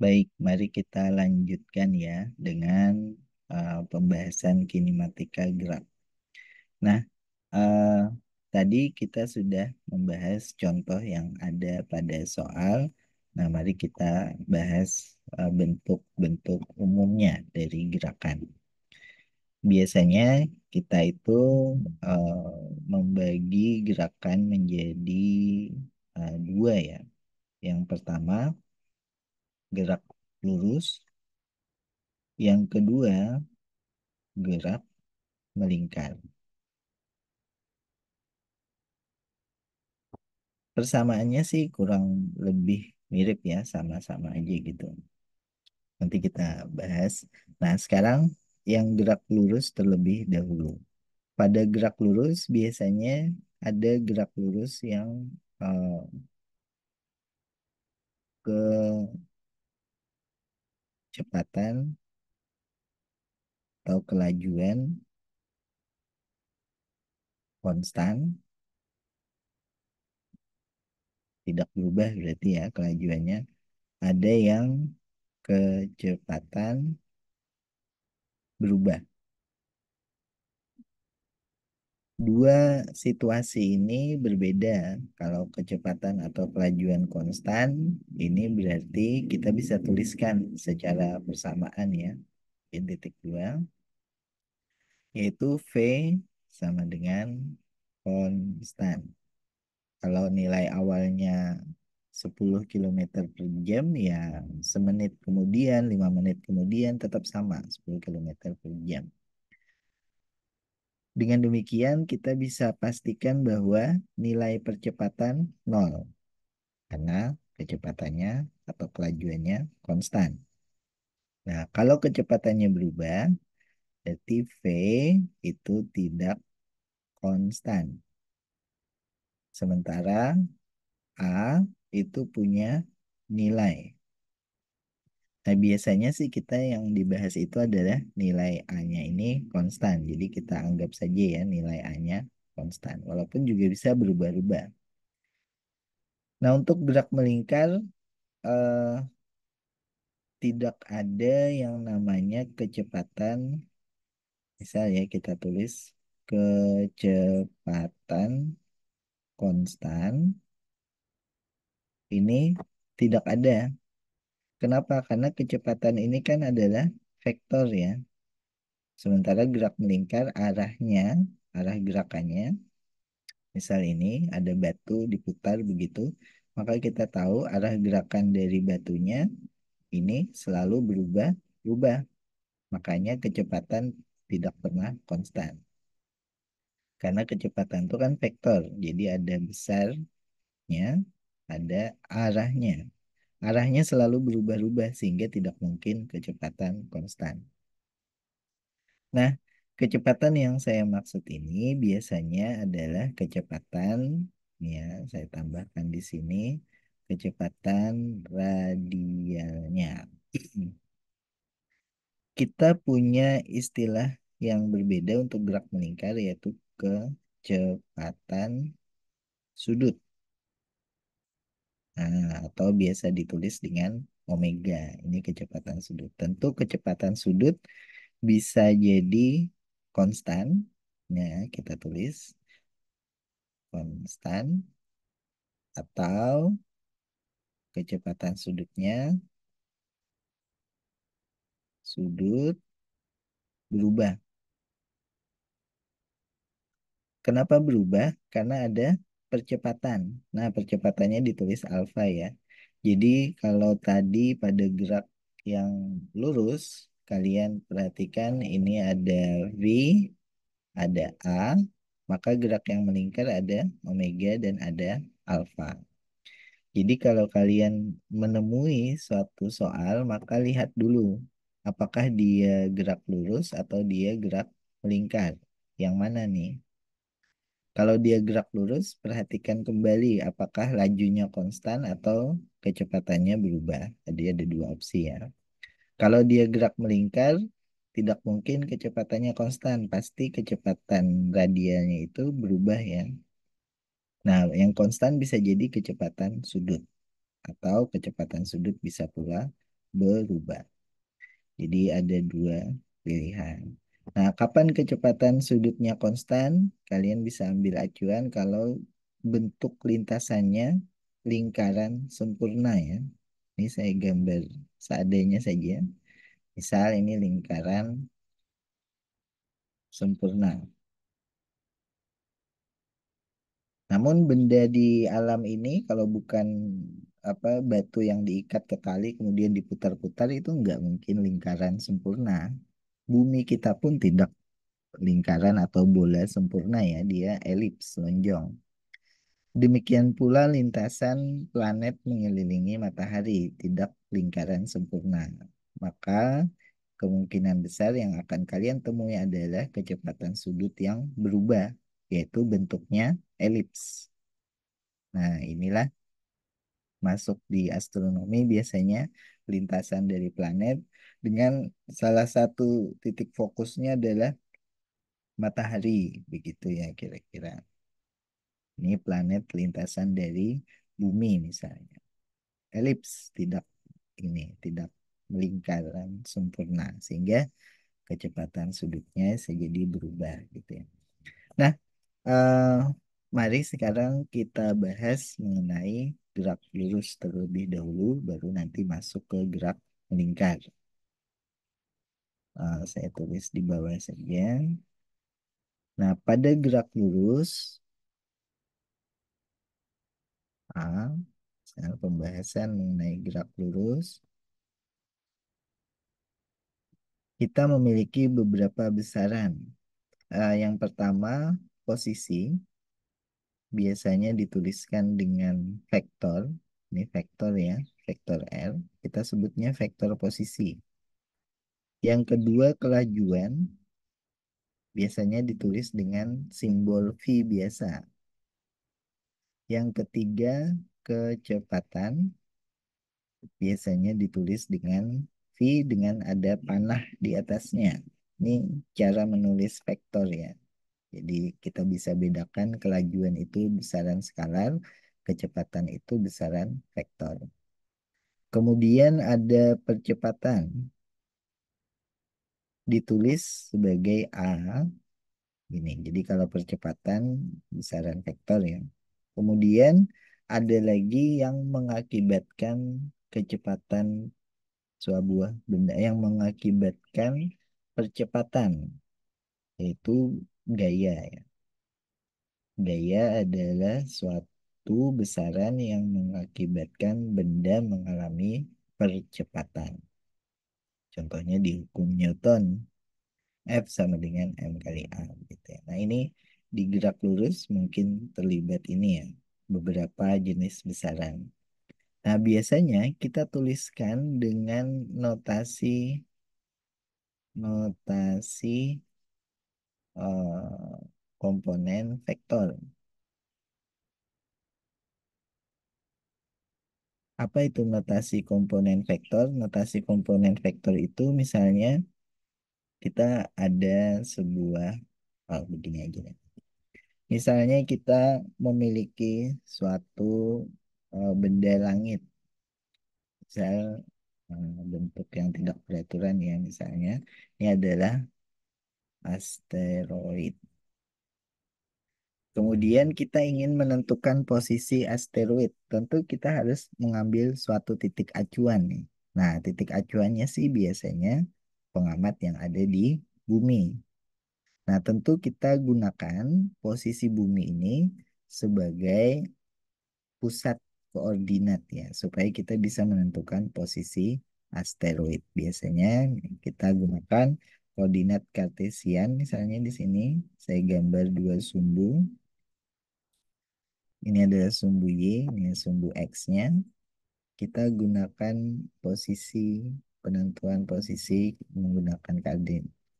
Baik, mari kita lanjutkan ya dengan pembahasan kinematika gerak. Nah, eh, tadi kita sudah membahas contoh yang ada pada soal. Nah, mari kita bahas bentuk-bentuk umumnya dari gerakan. Biasanya kita itu membagi gerakan menjadi dua ya. Yang pertama, gerak lurus. Yang kedua, gerak melingkar. Persamaannya sih kurang lebih mirip ya, sama-sama aja gitu. Nanti kita bahas. Nah, sekarang yang gerak lurus terlebih dahulu. Pada gerak lurus biasanya ada gerak lurus yang eh, kecepatan atau kelajuan konstan, tidak berubah berarti ya kelajuannya. Ada yang kecepatan berubah. Dua situasi ini berbeda. Kalau kecepatan atau kelajuan konstan, ini berarti kita bisa tuliskan secara bersamaan ya. Di titik dua, yaitu V sama dengan konstan. Kalau nilai awalnya 10 kilometer per jam, ya semenit kemudian, 5 menit kemudian tetap sama 10 kilometer per jam. Dengan demikian, kita bisa pastikan bahwa nilai percepatan nol, karena kecepatannya atau kelajuannya konstan. Nah, kalau kecepatannya berubah, berarti V itu tidak konstan. Sementara A itu punya nilai. Nah, biasanya sih kita yang dibahas itu adalah nilai A-nya ini konstan. Jadi kita anggap saja ya nilai A-nya konstan. Walaupun juga bisa berubah-ubah. Nah, untuk gerak melingkar eh, tidak ada yang namanya kecepatan. Misal ya kita tulis kecepatan konstan ini tidak ada. Kenapa? Karena kecepatan ini kan adalah vektor ya. Sementara gerak melingkar arahnya, arah gerakannya, misal ini ada batu diputar begitu, maka kita tahu arah gerakan dari batunya ini selalu berubah-ubah. Makanya kecepatan tidak pernah konstan. Karena kecepatan itu kan vektor, jadi ada besarnya, ada arahnya. Arahnya selalu berubah-ubah sehingga tidak mungkin kecepatan konstan. Nah, kecepatan yang saya maksud ini biasanya adalah kecepatan, ya, saya tambahkan di sini, kecepatan radialnya. Kita punya istilah yang berbeda untuk gerak melingkar, yaitu kecepatan sudut. Nah, atau biasa ditulis dengan omega. Ini kecepatan sudut. Tentu kecepatan sudut bisa jadi konstan. Ya, kita tulis konstan atau kecepatan sudutnya sudut berubah. Kenapa berubah? Karena ada percepatan. Nah, percepatannya ditulis alfa ya. Jadi kalau tadi pada gerak yang lurus, kalian perhatikan ini ada V, ada A, maka gerak yang melingkar ada omega dan ada alfa. Jadi kalau kalian menemui suatu soal, maka lihat dulu apakah dia gerak lurus atau dia gerak melingkar. Yang mana nih? Kalau dia gerak lurus, perhatikan kembali apakah lajunya konstan atau kecepatannya berubah. Tadi ada dua opsi ya. Kalau dia gerak melingkar, tidak mungkin kecepatannya konstan. Pasti kecepatan radialnya itu berubah ya. Nah, yang konstan bisa jadi kecepatan sudut. Atau kecepatan sudut bisa pula berubah. Jadi ada dua pilihan. Nah, kapan kecepatan sudutnya konstan? Kalian bisa ambil acuan kalau bentuk lintasannya lingkaran sempurna ya. Ini saya gambar seadanya saja. Misal ini lingkaran sempurna. Namun benda di alam ini kalau bukan apa batu yang diikat ke tali kemudian diputar-putar itu nggak mungkin lingkaran sempurna. Bumi kita pun tidak lingkaran atau bola sempurna ya, dia elips lonjong. Demikian pula lintasan planet mengelilingi matahari tidak lingkaran sempurna. Maka kemungkinan besar yang akan kalian temui adalah kecepatan sudut yang berubah, yaitu bentuknya elips. Nah, inilah masuk di astronomi biasanya lintasan dari planet dengan salah satu titik fokusnya adalah matahari, begitu ya kira-kira. Ini planet lintasan dari bumi misalnya. Elips tidak melingkaran sempurna sehingga kecepatan sudutnya bisa jadi berubah gitu ya. Nah, eh, mari sekarang kita bahas mengenai gerak lurus terlebih dahulu, baru nanti masuk ke gerak melingkar. Saya tulis di bawah saja. Nah, pada gerak lurus, sekarang pembahasan mengenai gerak lurus, kita memiliki beberapa besaran. Yang pertama, posisi biasanya dituliskan dengan vektor. Ini vektor ya, vektor R. Kita sebutnya vektor posisi. Yang kedua, kelajuan biasanya ditulis dengan simbol V biasa. Yang ketiga, kecepatan biasanya ditulis dengan V dengan ada panah di atasnya. Ini cara menulis vektor ya. Jadi kita bisa bedakan kelajuan itu besaran skalar, kecepatan itu besaran vektor. Kemudian ada percepatan, ditulis sebagai A, ini. Jadi kalau percepatan besaran vektor ya. Kemudian ada lagi yang mengakibatkan kecepatan sebuah benda yang mengakibatkan percepatan, yaitu gaya ya. Gaya adalah suatu besaran yang mengakibatkan benda mengalami percepatan. Contohnya di hukum Newton, F sama dengan M kali A gitu ya. Nah, ini di gerak lurus mungkin terlibat ini ya, beberapa jenis besaran. Nah, biasanya kita tuliskan dengan notasi komponen vektor. Apa itu notasi komponen vektor? Notasi komponen vektor itu misalnya kita ada sebuah, begini aja deh. Misalnya kita memiliki suatu benda langit, misal bentuk yang tidak beraturan ya, misalnya ini adalah asteroid. Kemudian kita ingin menentukan posisi asteroid. Tentu kita harus mengambil suatu titik acuan nih. Nah, titik acuannya sih biasanya pengamat yang ada di bumi. Nah, tentu kita gunakan posisi bumi ini sebagai pusat koordinat ya, supaya kita bisa menentukan posisi asteroid. Biasanya kita gunakan koordinat kartesian, misalnya di sini saya gambar dua sumbu. Ini adalah sumbu Y, ini sumbu X-nya. Kita gunakan posisi, penentuan posisi menggunakan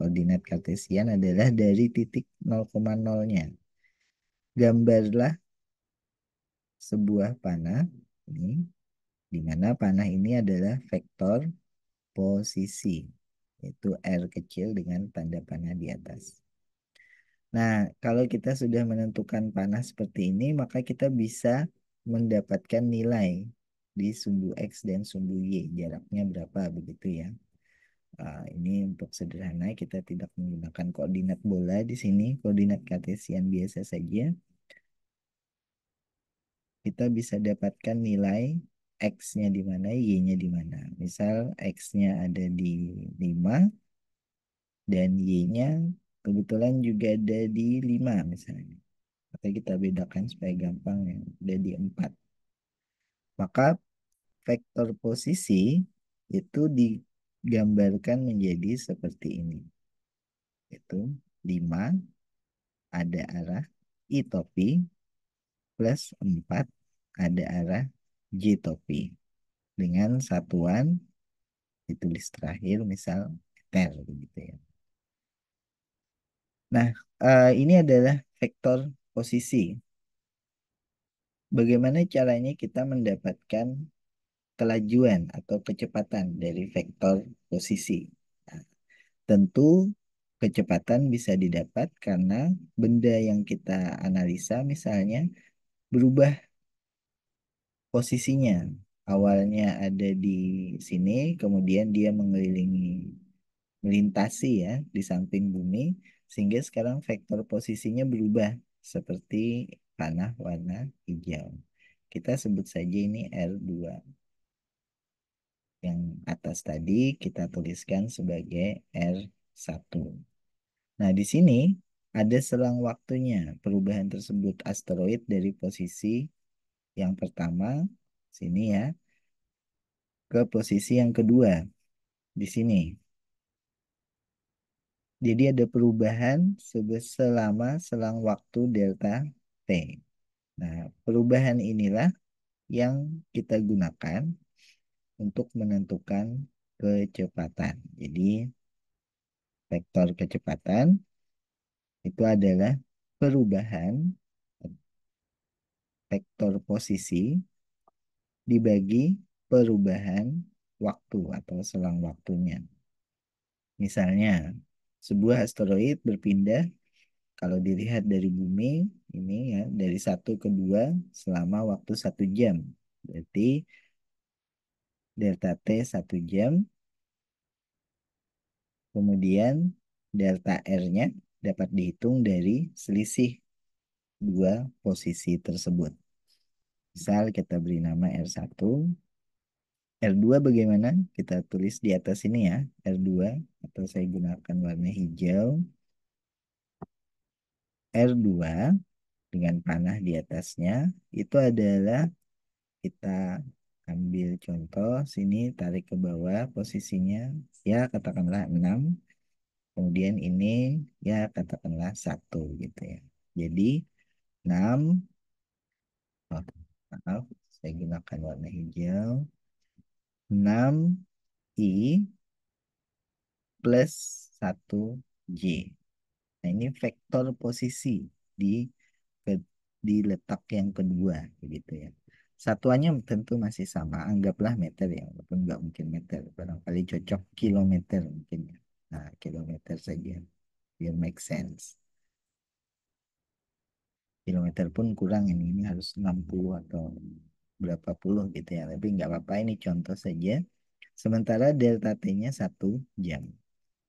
koordinat kartesian adalah dari titik 0,0-nya. Gambarlah sebuah panah, ini, di mana panah ini adalah vektor posisi, yaitu R kecil dengan tanda panah di atas. Nah, kalau kita sudah menentukan panah seperti ini, maka kita bisa mendapatkan nilai. di sumbu X dan sumbu Y. Jaraknya berapa begitu ya. Ini untuk sederhana kita tidak menggunakan koordinat bola di sini, koordinat kartesian biasa saja. Kita bisa dapatkan nilai X-nya di mana, Y-nya di mana. Misal X-nya ada di 5 dan Y-nya kebetulan juga ada di 5 misalnya. Atau kita bedakan supaya gampang ya, ada di 4. Maka vektor posisi itu digambarkan menjadi seperti ini. Itu 5 ada arah I topi plus 4 ada arah J topi. Dengan satuan ditulis terakhir misal meter begitu ya. Nah, ini adalah vektor posisi. Bagaimana caranya kita mendapatkan kelajuan atau kecepatan dari vektor posisi? Nah, tentu kecepatan bisa didapat karena benda yang kita analisa misalnya berubah posisinya. Awalnya ada di sini, kemudian dia mengelilingi, melintasi ya di samping bumi, sehingga sekarang vektor posisinya berubah seperti panah warna hijau. Kita sebut saja ini R2. Yang atas tadi kita tuliskan sebagai R1. Nah, di sini ada selang waktunya perubahan tersebut asteroid dari posisi yang pertama, sini ya, ke posisi yang kedua, di sini. Jadi ada perubahan selama selang waktu delta T. Nah, perubahan inilah yang kita gunakan untuk menentukan kecepatan. Jadi, vektor kecepatan itu adalah perubahan vektor posisi dibagi perubahan waktu atau selang waktunya. Misalnya, sebuah asteroid berpindah kalau dilihat dari bumi ini ya dari satu ke dua selama waktu 1 jam. Berarti delta T 1 jam. Kemudian delta R-nya dapat dihitung dari selisih dua posisi tersebut. Misal kita beri nama R1. R2 bagaimana? Kita tulis di atas ini ya. R2 atau saya gunakan warna hijau. R2 dengan panah di atasnya itu adalah kita ambil contoh sini tarik ke bawah posisinya ya katakanlah 6. Kemudian ini ya katakanlah 1 gitu ya. Jadi 6, oh, maaf saya gunakan warna hijau. 6 I plus 1 J. Nah, ini vektor posisi di ke- di letak yang kedua begitu ya. Satuannya tentu masih sama, anggaplah meter ya, walaupun nggak mungkin meter, barangkali cocok kilometer mungkin ya. Nah, kilometer saja, biar make sense. Kilometer pun kurang ini harus 60 atau berapa puluh gitu ya, tapi nggak apa-apa ini contoh saja. Sementara delta T-nya 1 jam.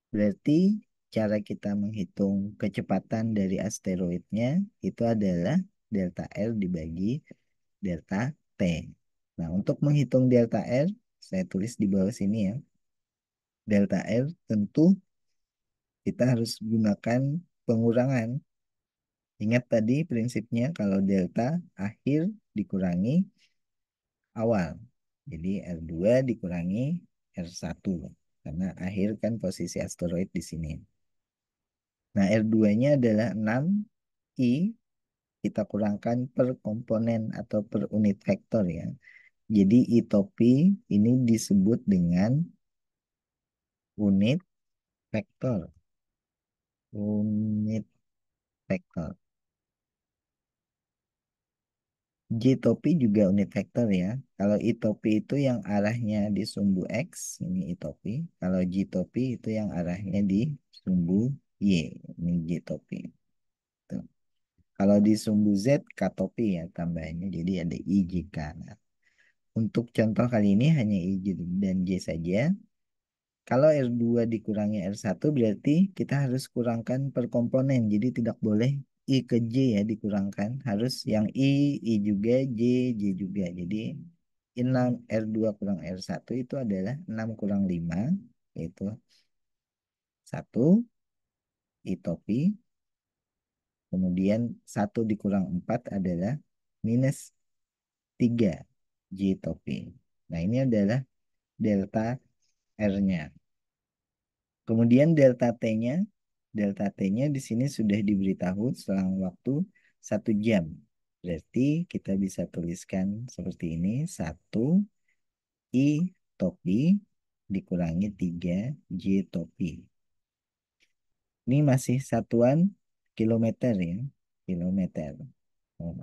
Berarti cara kita menghitung kecepatan dari asteroidnya itu adalah delta R dibagi delta T. Nah, untuk menghitung delta R, saya tulis di bawah sini ya. Delta R tentu kita harus gunakan pengurangan. Ingat tadi prinsipnya kalau delta akhir dikurangi awal. Jadi R2 dikurangi R1. Karena akhir kan posisi asteroid di sini. Nah, R2-nya adalah 6 I, kita kurangkan per komponen atau per unit vektor ya. Jadi I topi ini disebut dengan unit vektor. Unit vektor. J topi juga unit vektor ya. Kalau I topi itu yang arahnya di sumbu X, ini I topi. Kalau J topi itu yang arahnya di sumbu Y, ini J topi. Tuh. Kalau di sumbu Z, K topi ya tambahnya. Jadi ada I, J, K. Nah, Untuk contoh kali ini hanya I dan J saja. Kalau R2 dikurangi R1 berarti kita harus kurangkan per komponen. Jadi tidak boleh I ke J ya dikurangkan. Harus yang I juga, J juga. Jadi 6 R2 kurang R1 itu adalah 6 kurang 5, yaitu 1 I topi. Kemudian 1 dikurang 4 adalah minus 3 J topi. Nah ini adalah delta R-nya. Kemudian delta T-nya di sini sudah diberitahu selang waktu 1 jam. Berarti kita bisa tuliskan seperti ini, 1 I topi dikurangi 3 J topi. Ini masih satuan kilometer ya, kilometer. Oh,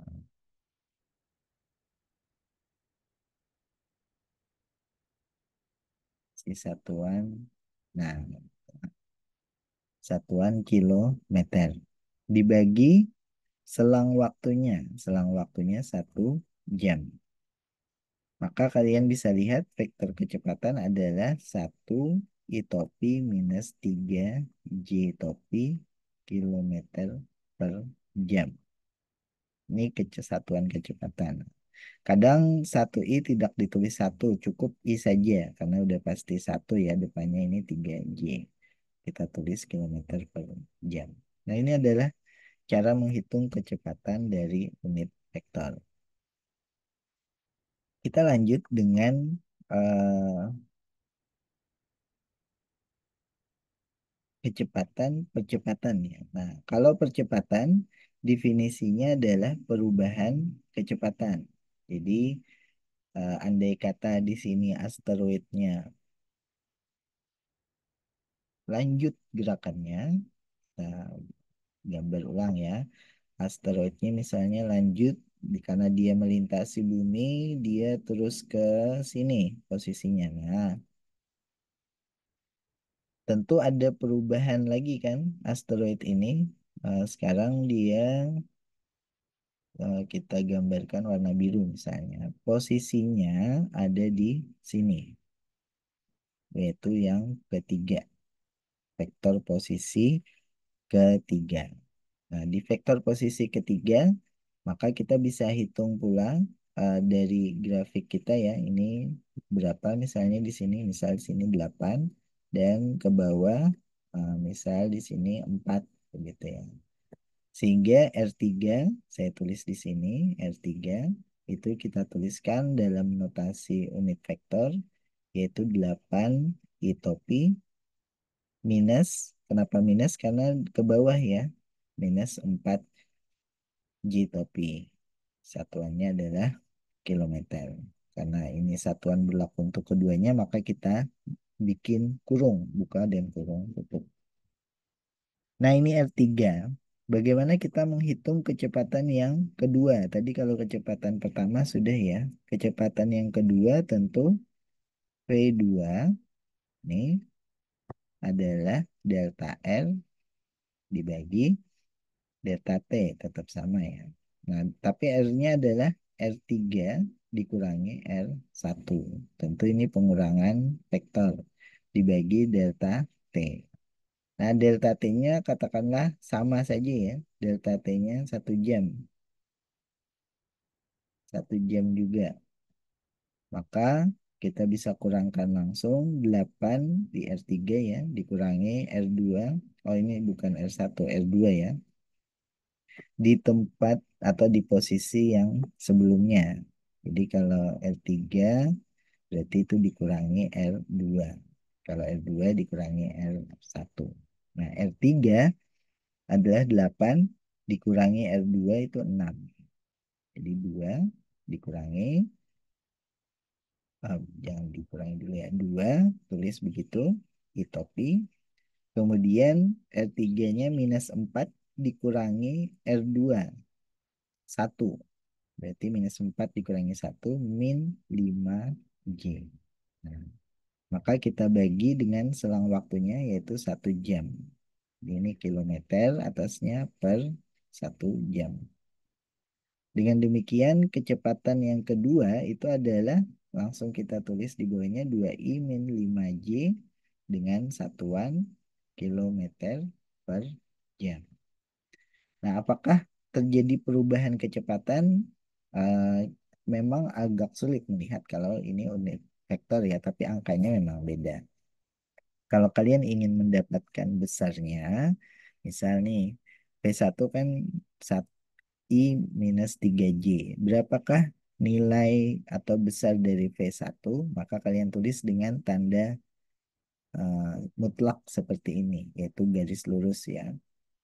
masih satuan, nah satuan kilometer. Dibagi selang waktunya 1 jam. Maka kalian bisa lihat vektor kecepatan adalah 1 I topi minus 3 J topi kilometer per jam. Ini satuan kecepatan. Kadang 1 I tidak ditulis 1, cukup I saja. Karena udah pasti 1 ya, depannya ini 3 J. Kita tulis kilometer per jam. Nah ini adalah cara menghitung kecepatan dari unit vektor. Kita lanjut dengan eh, percepatan ya. Nah, kalau percepatan definisinya adalah perubahan kecepatan. Jadi andai kata di sini asteroidnya lanjut gerakannya, nah, gambar ulang ya. Asteroidnya misalnya lanjut karena dia melintasi bumi, dia terus ke sini posisinya. Nah, tentu ada perubahan lagi kan asteroid ini. Sekarang dia kita gambarkan warna biru misalnya. Posisinya ada di sini, yaitu yang ketiga, vektor posisi ketiga. Nah, di vektor posisi ketiga, maka kita bisa hitung pula dari grafik kita ya, ini berapa misalnya di sini, misal di sini 8 dan ke bawah misal di sini 4 begitu ya. Sehingga R3 saya tulis di sini, R3 itu kita tuliskan dalam notasi unit vektor yaitu 8 I topi minus, kenapa minus? Karena ke bawah ya, minus 4 J topi. Satuannya adalah kilometer. Karena ini satuan berlaku untuk keduanya, maka kita bikin kurung, buka dan kurung tutup. Nah, ini R3. Bagaimana kita menghitung kecepatan yang kedua? Tadi kalau kecepatan pertama sudah ya. Kecepatan yang kedua tentu V2 ini adalah delta R dibagi delta T, tetap sama ya. Nah, tapi R-nya adalah R3 dikurangi R1. Tentu ini pengurangan vektor dibagi delta T. Nah, delta T-nya katakanlah sama saja ya. Delta T-nya 1 jam. 1 jam juga. Maka kita bisa kurangkan langsung 8 di R3 ya. Dikurangi R2. Oh ini bukan R1, R2 ya. Di tempat atau di posisi yang sebelumnya. Jadi kalau R3 berarti itu dikurangi R2. Kalau R2 dikurangi R1. Nah, R3 adalah 8 dikurangi R2 itu 6. Jadi 2 dikurangi, jangan dikurangi dulu ya, 2 tulis begitu, I topi. Kemudian R3-nya minus 4 dikurangi R2, 1. Berarti minus 4 dikurangi 1, min 5J. Nah, maka kita bagi dengan selang waktunya yaitu 1 jam. Ini kilometer atasnya per 1 jam. Dengan demikian, kecepatan yang kedua itu adalah langsung kita tulis di bawahnya 2i min 5j dengan satuan kilometer per jam. Nah, apakah terjadi perubahan kecepatan? Eh, Memang agak sulit melihat kalau ini unit vektor ya, tapi angkanya memang beda. Kalau kalian ingin mendapatkan besarnya, misal nih, V1 kan 1i minus 3j. Berapakah nilai atau besar dari V1? Maka kalian tulis dengan tanda eh, mutlak seperti ini, yaitu garis lurus ya.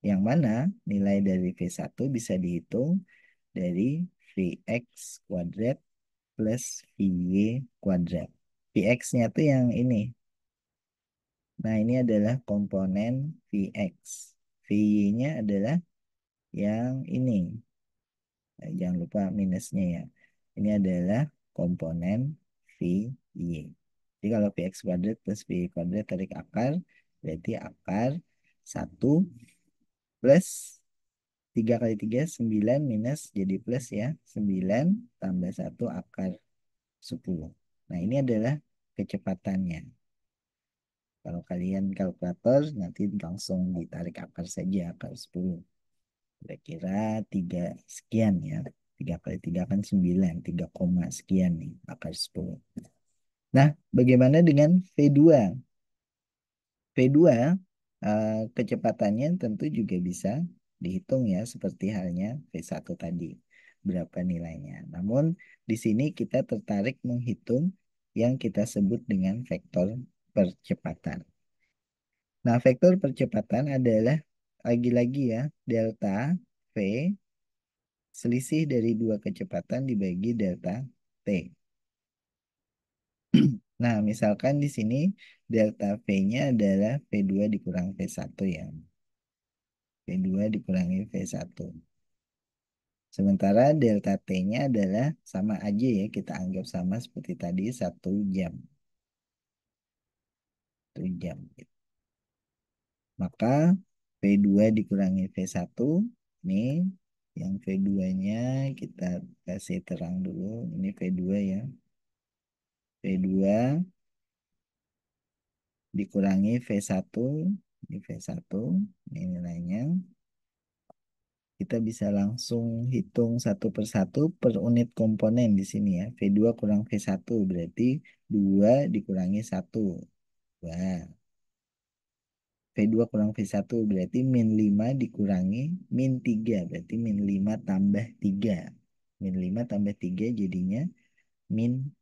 Yang mana nilai dari V1 bisa dihitung dari Vx kuadrat plus Vy kuadrat. Vx-nya tuh yang ini. Nah, ini adalah komponen Vx. Vy-nya adalah yang ini. Nah, jangan lupa minusnya ya. Ini adalah komponen Vy. Jadi kalau Vx kuadrat plus Vy kuadrat tarik akar, berarti akar 1 plus 3 kali 3 9 minus jadi plus ya. 9 tambah 1 akar 10. Nah, ini adalah kecepatannya. Kalau kalian kalkulator, nanti langsung ditarik akar saja, akar 10. Kira-kira 3 sekian ya. 3 kali 3 kan 9, 3 koma sekian nih, akar 10. Nah, bagaimana dengan V2? V2, kecepatannya tentu juga bisa dihitung ya, seperti halnya V1 tadi. Berapa nilainya. Namun, di sini kita tertarik menghitung yang kita sebut dengan vektor percepatan. Nah, vektor percepatan adalah lagi-lagi ya, delta V selisih dari dua kecepatan dibagi delta T. Nah, misalkan di sini delta V-nya adalah V2 dikurang V1 ya. V2 dikurangi V1. Sementara delta T-nya adalah sama aja ya, kita anggap sama seperti tadi 1 jam. 1 jam. Maka V2 dikurangi V1, ini yang V2-nya kita kasih terang dulu. Ini V2 ya. V2 dikurangi V1, ini V1, ini nilainya. Kita bisa langsung hitung satu per satu per unit komponen di sini ya. V2 kurang V1 berarti 2 dikurangi 1. 2. V2 kurang V1 berarti min 5 dikurangi min 3. Berarti min 5 tambah 3. Min 5 tambah 3 jadinya min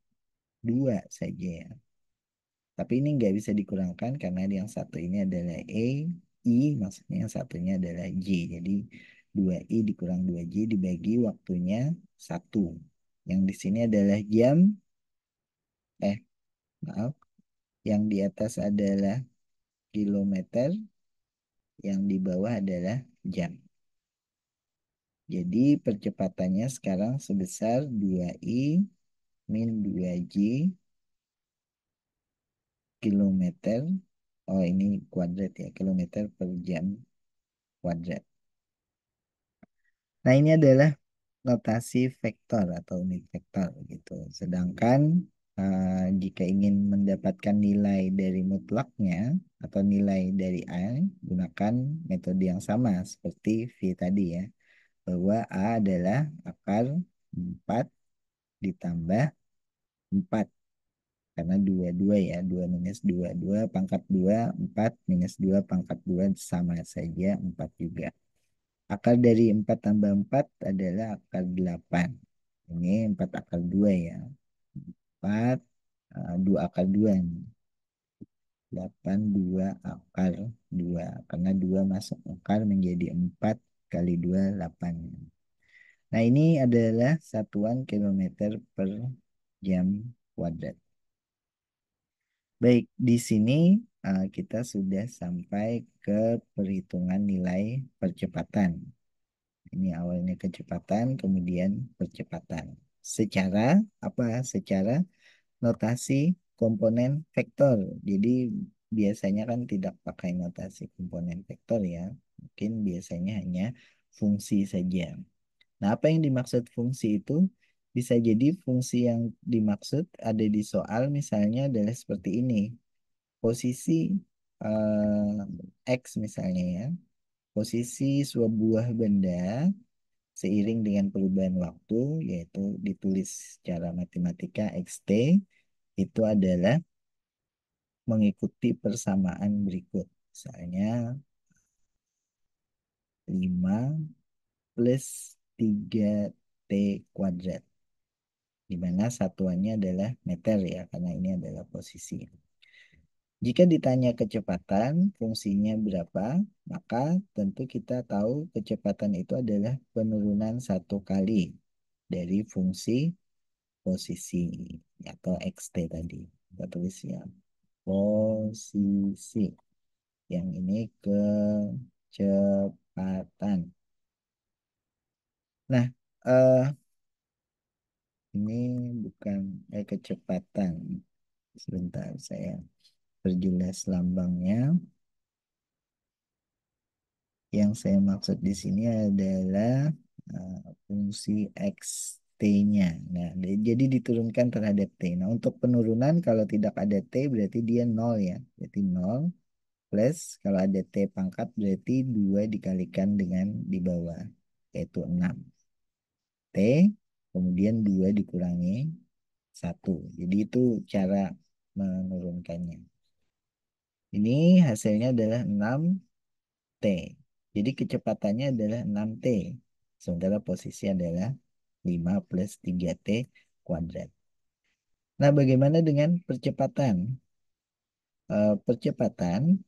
2 saja ya. Tapi ini nggak bisa dikurangkan karena yang satu ini adalah I, maksudnya yang satunya adalah J. Jadi 2I dikurang 2J dibagi waktunya 1. Yang di sini adalah jam, maaf, yang di atas adalah kilometer, yang di bawah adalah jam. Jadi percepatannya sekarang sebesar 2I min 2J kilometer. Oh, ini kuadrat ya, kilometer per jam kuadrat. Nah, ini adalah notasi vektor atau unit vektor gitu. Sedangkan jika ingin mendapatkan nilai dari mutlaknya atau nilai dari A, gunakan metode yang sama seperti V tadi ya. Bahwa A adalah akar 4 ditambah 4. Karena 2 ya. 2 minus 2 2 pangkat 2 4 minus 2 pangkat 2 sama saja 4 juga. Akar dari 4 tambah 4 adalah akar 8. Ini 4 akar 2 ya. 4, 2 akar 2 nih. 8, 2 akar 2. Karena 2 masuk akar menjadi 4 kali 2, 8. Nah, ini adalah satuan kilometer per jam kuadrat. Baik, di sini kita sudah sampai ke perhitungan nilai percepatan. Ini awalnya kecepatan, kemudian percepatan. Secara apa? Secara notasi komponen vektor. Jadi biasanya kan tidak pakai notasi komponen vektor ya. Mungkin biasanya hanya fungsi saja. Nah, apa yang dimaksud fungsi itu? Bisa jadi fungsi yang dimaksud ada di soal misalnya adalah seperti ini. Posisi X misalnya ya. Posisi sebuah benda seiring dengan perubahan waktu, yaitu ditulis secara matematika XT, itu adalah mengikuti persamaan berikut. Misalnya 5 plus 3T kuadrat, di mana satuannya adalah meter ya, karena ini adalah posisi. Jika ditanya kecepatan, fungsinya berapa, maka tentu kita tahu kecepatan itu adalah penurunan satu kali dari fungsi posisi atau XT tadi. Kita tulis ya, posisi. Yang ini kecepatan. Nah, eh, ini bukan kecepatan. Sebentar, saya perjelas lambangnya. Yang saya maksud di sini adalah fungsi X-T-nya. Nah, jadi diturunkan terhadap T. Nah, untuk penurunan kalau tidak ada T berarti dia nol ya. Berarti nol plus kalau ada T pangkat berarti 2 dikalikan dengan di bawah, yaitu 6. T, kemudian 2 dikurangi 1. Jadi itu cara menurunkannya. Ini hasilnya adalah 6T. Jadi kecepatannya adalah 6T. Sementara posisi adalah 5 plus 3T kuadrat. Nah, bagaimana dengan percepatan? Percepatan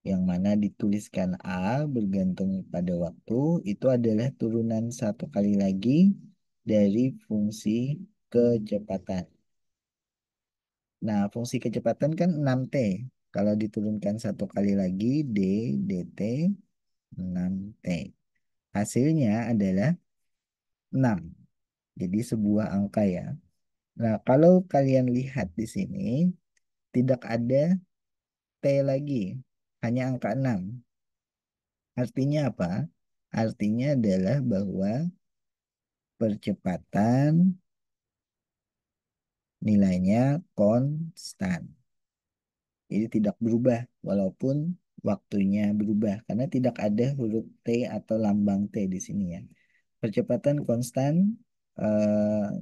yang mana dituliskan A bergantung pada waktu, itu adalah turunan satu kali lagi dari fungsi kecepatan. Nah, fungsi kecepatan kan 6T. Kalau diturunkan satu kali lagi, D, DT, 6T. Hasilnya adalah 6. Jadi sebuah angka ya. Nah, kalau kalian lihat di sini, tidak ada T lagi. Hanya angka 6. Artinya apa? Artinya adalah bahwa percepatan nilainya konstan. Jadi tidak berubah walaupun waktunya berubah karena tidak ada huruf T atau lambang T di sini ya. Percepatan konstan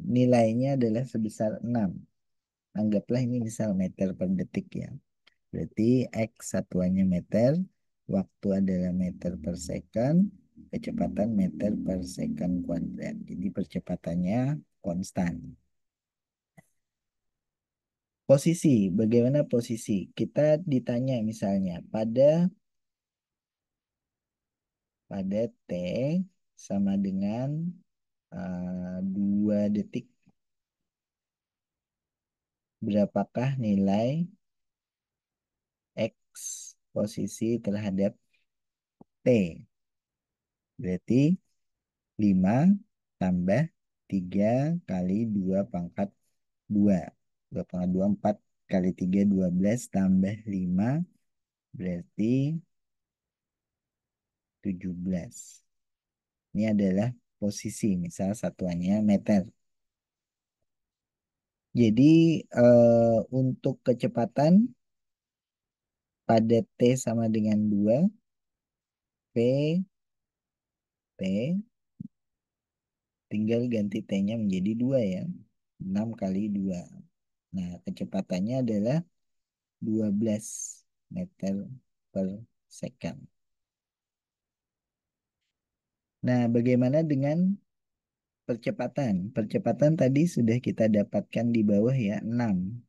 nilainya adalah sebesar 6. Anggaplah ini misal meter per detik ya. Berarti X satuannya meter, waktu adalah meter per second, kecepatan meter per second kuadrat. Jadi percepatannya konstan. Posisi, bagaimana posisi? Kita ditanya misalnya pada T sama dengan 2 detik, berapakah nilai X posisi terhadap T? Berarti 5 tambah 3 kali 2 pangkat 2. 2 pangkat 2, 4 kali 3, 12 tambah 5 berarti 17. Ini adalah posisi, misal satuannya meter. Jadi untuk kecepatan pada T sama dengan 2, P, T, tinggal ganti T-nya menjadi 2 ya. 6 kali 2. Nah, kecepatannya adalah 12 meter per second. Nah, bagaimana dengan percepatan? Percepatan tadi sudah kita dapatkan di bawah ya, 6.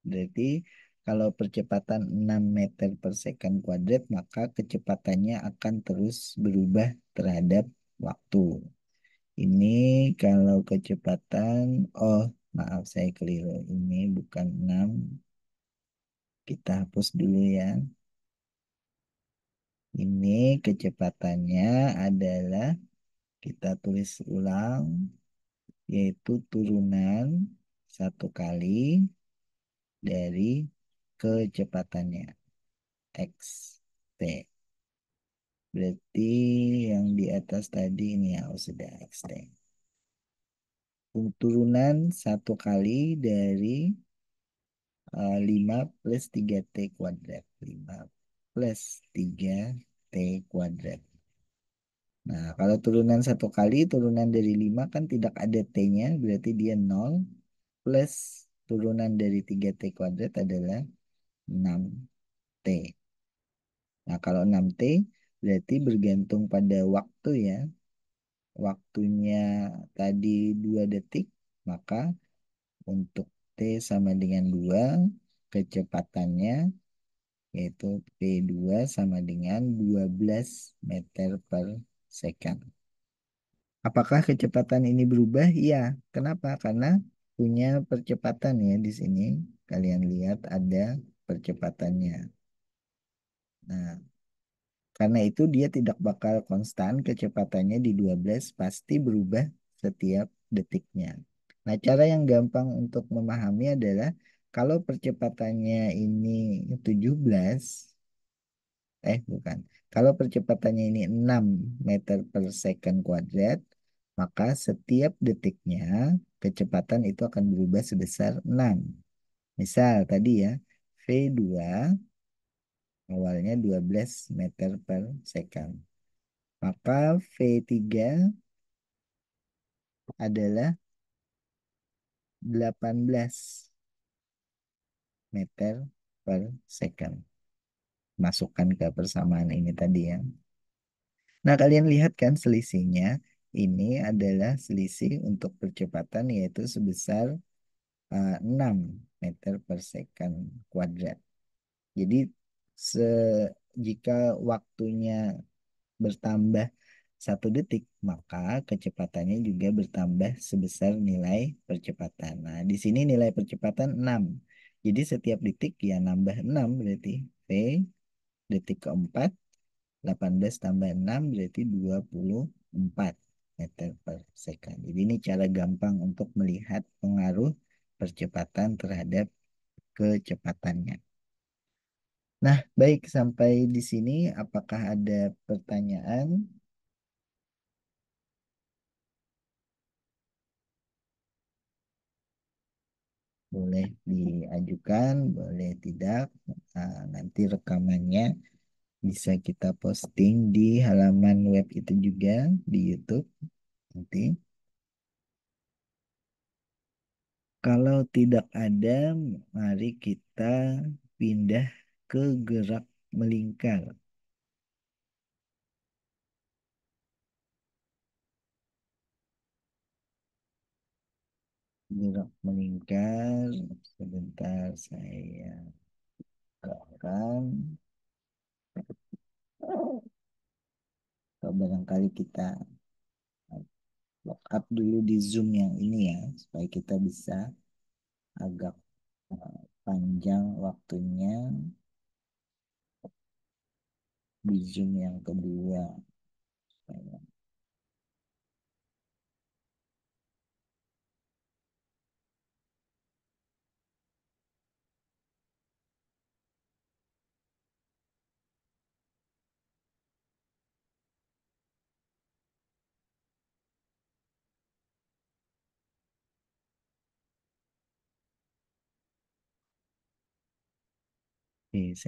Berarti kalau percepatan 6 meter per second kuadrat, maka kecepatannya akan terus berubah terhadap waktu. Ini kalau kecepatan, oh maaf saya keliru. Ini bukan 6. Kita hapus dulu ya. Ini kecepatannya adalah, kita tulis ulang, yaitu turunan satu kali dari kecepatannya X T. Berarti yang di atas tadi ini ya oh, sudah extend. Turunan satu kali dari 5 plus 3T kuadrat. 5 plus 3T kuadrat. Nah, kalau turunan satu kali, turunan dari 5 kan tidak ada T-nya, berarti dia 0. Plus turunan dari 3T kuadrat adalah 6T. Nah, kalau 6T berarti bergantung pada waktu ya. Waktunya tadi 2 detik, maka untuk T sama dengan 2, kecepatannya yaitu P2 sama dengan 12 meter per second. Apakah kecepatan ini berubah? Iya. Kenapa? Karena punya percepatan ya di sini. Kalian lihat ada percepatannya. Nah, karena itu dia tidak bakal konstan kecepatannya di 12 pasti berubah setiap detiknya. Nah, cara yang gampang untuk memahami adalah kalau percepatannya ini 17, bukan. Kalau percepatannya ini 6 meter per second kuadrat, maka setiap detiknya kecepatan itu akan berubah sebesar 6. Misal tadi ya, V2 awalnya 12 meter per second. Maka V3 adalah 18 meter per second. Masukkan ke persamaan ini tadi ya. Nah, kalian lihat kan selisihnya. Ini adalah selisih untuk percepatan yaitu sebesar 6 meter per second kuadrat. Jadi jika waktunya bertambah 1 detik, maka kecepatannya juga bertambah sebesar nilai percepatan. Nah, di sini nilai percepatan 6. Jadi setiap detik ya nambah 6 berarti V detik keempat 18 tambah 6 berarti 24 meter per second. Jadi ini cara gampang untuk melihat pengaruh percepatan terhadap kecepatannya. Nah, baik sampai di sini apakah ada pertanyaan? Boleh diajukan, boleh tidak. Nah, nanti rekamannya bisa kita posting di halaman web itu juga di YouTube nanti. Kalau tidak ada, mari kita pindah ke gerak melingkar. Gerak melingkar, sebentar saya akan atau barangkali kita lock up dulu di Zoom yang ini ya, supaya kita bisa agak panjang waktunya di Zoom yang kedua. Oke, saya